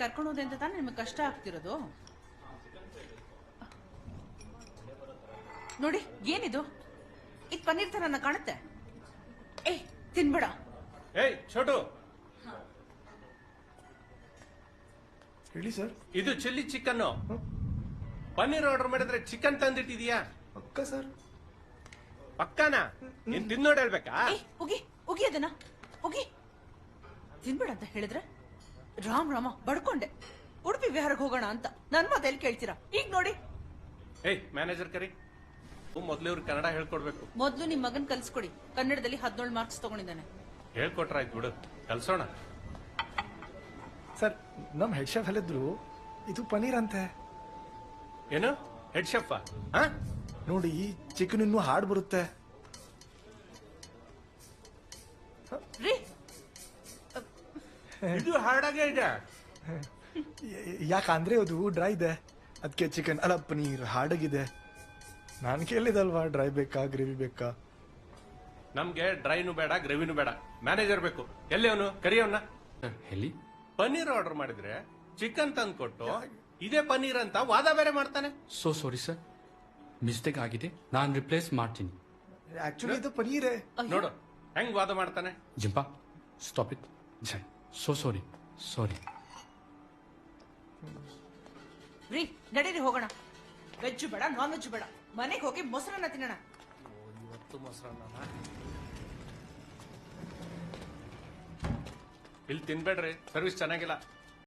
ಕರ್ಕೊಂಡು ಹೋದೆ ಅಂತ ತಾನೇ ನಿಮಗೆ ಕಷ್ಟ ಆಗ್ತಿರೋದು. ನೋಡಿ ಏನಿದು, ಇದು ಪನ್ನೀರ್ ತರ ಕಾಣುತ್ತೆ. ಏಯ್ ತಿನ್ಬೇಡ. ಏಯ್ ಛೋಟು, ಹೇಳಿ ಸರ್. ಇದು ಚಿಲ್ಲಿ ಚಿಕನ್. ಪನ್ನೀರ್ ಆರ್ಡರ್ ಮಾಡಿದ್ರೆ ಚಿಕನ್ ತಂದಿಟ್ಟಿದೀಯಾ? ಪಕ್ಕ ಸರ್. ಪಕ್ಕಾನ? ನೀನ್ ತಿನ್ನೋಡ್ ಹೇಳ್ಬೇಕಾ? ಉಗಿ ಉಗಿ ಅದನ್ನ ಉಗಿ. ತಿನ್ಬೇಡ ಅಂತ ಹೇಳಿದ್ರೆ ರಾಮ್ ರಾಮ ಬಡ್ಕೊಂಡೆ. ಉಡುಪಿ ವಿಹಾರಕ್ಕೆ ಹೋಗೋಣ ಅಂತ ನನ್ ಮಾತು ಎಲ್ಲಿ ಕೇಳ್ತೀರಾ? ಈಗ ನೋಡಿ. ಏಯ್ ಮ್ಯಾನೇಜರ್ ಕರಿ, ಮೊದ್ಲು ಇವ್ರು ಕನ್ನಡ ಹೇಳ್ಕೊಡ್ಬೇಕು. ಮೊದ್ಲು ನಿಮ್ ಮಗನ್ ಕಲ್ಸ್ಕೊಡಿ. ಕನ್ನಡದಲ್ಲಿ 17 ಮಾರ್ಕ್ಸ್ ತಗೊಂಡಿದ್ದಾನೆ. ಹೇಳ್ಕೊಟ್ರಾಯ್ತು ಬಿಡು, ಕಲ್ಸೋಣ. ಸರ್ ನಮ್ ಹೆಡ್ ಶೆಫ್ ಹೇಳಿದ್ರು ಇದು ಪನೀರ್ ಅಂತೆ. ಏನು ಹೆಡ್ ಶೆಫ್? ನೋಡಿ ಚಿಕನ್ ಇನ್ನೂ ಹಾಡ್ ಬರುತ್ತೆ. ರೀ ಇದು ಹಾರ್ಡಾಗೇ ಇದೆ. ಯಾಕಂದ್ರೆ ಅದು ಡ್ರೈ ಇದೆ, ಅದಕ್ಕೆ ಚಿಕನ್ ಅಲ್ಲ ಪನೀರ್ ಹಾರ್ಡಾಗಿದೆ. ನಾನು ಕೇಳಿದಲ್ವಾ ಡ್ರೈ ಬೇಕಾ ಗ್ರೇವಿ ಬೇಕಾ? ನಮ್ಗೆ ಡ್ರೈನು ಬೇಡ ಗ್ರೇವಿನೂ ಬೇಡ, ಮ್ಯಾನೇಜರ್ ಬೇಕು. ಎಲ್ಲಿ ಅವನು? ಕರಿಯವನ್ನ. ಎಲ್ಲಿ? ಪನ್ನೀರ್ ಆರ್ಡರ್ ಮಾಡಿದ್ರೆ ಚಿಕನ್ ತಂದು ಕೊಟ್ಟು ಇದೇ ಪನ್ನೀರ್ ಅಂತ ವಾದ ಬೇರೆ ಮಾಡ್ತಾನೆ. ಸೋ ಸಾರಿ ಸರ್, ಮಿಸ್ಟೇಕ್ ಆಗಿದೆ, ನಾನು ರಿಪ್ಲೇಸ್ ಮಾಡ್ತೀನಿ. ಆಕ್ಚುಲಿ ಇದು ಪನೀರೇ. ನೋಡು ಹೆಂಗ್ ವಾದ ಮಾಡ್ತಾನೆ. ಜಿಂಪಾ ಸ್ಟಾಪ್ ಇಟ್. ಸೋ ಸಾರಿ ಸಾರಿ. ರೀ ನಡೀರಿ ಹೋಗೋಣ. ವೆಜ್ ಬೇಡ ನಾನ್ ವೆಜ್ ಬೇಡ, ಮನೆಗೆ ಹೋಗಿ ಮೊಸರನ್ನ ತಿನ್ನೋಣ. ಇವತ್ತು ಮೊಸರನ್ನ ಇಲ್ಲಿ ತಿನ್ಬೇಡ್ರಿ, ಸರ್ವಿಸ್ ಚೆನ್ನಾಗಿಲ್ಲ.